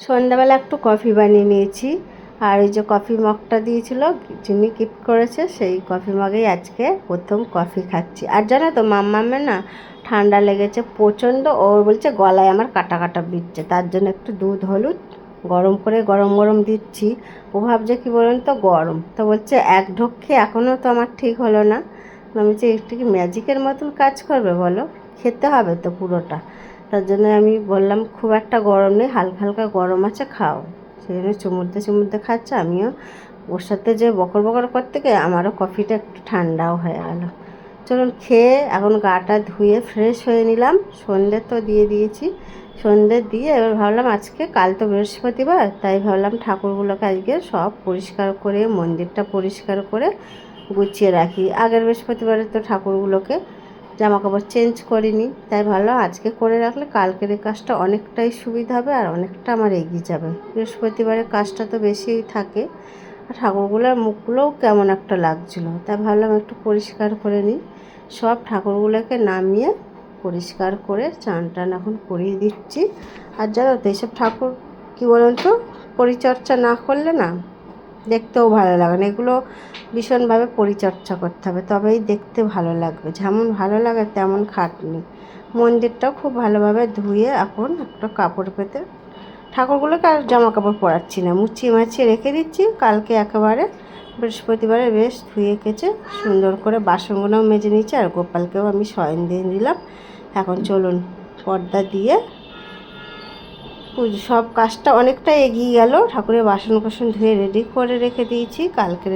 সন্ধ্যাবেলা একটু কফি বানিয়ে নিয়েছি। আর ওই যে কফি মগটা দিয়েছিল, যিনি গিফট করেছে, সেই কফি মগেই আজকে প্রথম কফি খাচ্ছি। আর জানো তো মাম্মামের না ঠান্ডা লেগেছে প্রচণ্ড। ও বলছে গলায় আমার কাটা কাটা বিচ্ছে, তার জন্য একটু দুধ হলুদ গরম করে গরম গরম দিচ্ছি। ও ভাবছে কী বলুন তো গরম, তো বলছে এক ঢোক খেয়ে এখনও তো আমার ঠিক হলো না। আমি বলছি একটু কি ম্যাজিকের মতন কাজ করবে বলো, খেতে হবে তো পুরোটা। তার জন্য আমি বললাম খুব একটা গরম নেই, হালকা হালকা গরম আছে, খাও। সেই জন্য চুমুরতে চুমুরতে খাচ্ছে। আমিও ওর সাথে যে বকর বকর করতে গিয়ে আমারও কফিটা একটু ঠান্ডাও হয়ে গেল। চলুন খেয়ে এখন গাটা ধুয়ে ফ্রেশ হয়ে নিলাম। সন্ধ্যে তো দিয়ে দিয়েছি, সন্ধ্যে দিয়ে এবার ভাবলাম আজকে কাল তো বৃহস্পতিবার, তাই ভাবলাম ঠাকুরগুলোকে আজকে সব পরিষ্কার করে মন্দিরটা পরিষ্কার করে গুছিয়ে রাখি। আগের বৃহস্পতিবারে তো ঠাকুরগুলোকে জামা কাপড় চেঞ্জ করিনি, তাই ভাবলাম আজকে করে রাখলে কালকের এই কাজটা অনেকটাই সুবিধা হবে আর অনেকটা আমার এগিয়ে যাবে। বৃহস্পতিবারের কাজটা তো বেশিই থাকে, আর ঠাকুরগুলোর মুখগুলোও কেমন একটা লাগছিলো, তাই ভাবলাম একটু পরিষ্কার করে নিই। সব ঠাকুরগুলোকে নামিয়ে পরিষ্কার করে চান টান এখন করিয়ে দিচ্ছি। আর জানো তো এইসব ঠাকুর কী বলুন তো, পরিচর্যা না করলে না দেখতেও ভালো লাগে না। এগুলো ভীষণভাবে পরিচর্যা করতে হবে, তবেই দেখতে ভালো লাগবে। যেমন ভালো লাগে তেমন খাটনি। মন্দিরটাও খুব ভালোভাবে ধুয়ে এখন একটা কাপড় পেতে ঠাকুরগুলোকে আর জামা কাপড় পরাচ্ছি না, মুছিয়ে মাছিয়ে রেখে দিচ্ছি। কালকে একেবারে বৃহস্পতিবারে বেশ ধুয়ে কেচে সুন্দর করে বাসনগুলোও মেজে নিচ্ছি, আর গোপালকেও আমি শয়ন দিয়ে দিলাম। এখন চলুন পর্দা দিয়ে সব কাজটা অনেকটা এগিয়ে গেল। ঠাকুরের বাসন কোসন ধুয়ে রেডি করে রেখে দিয়েছি কালকে।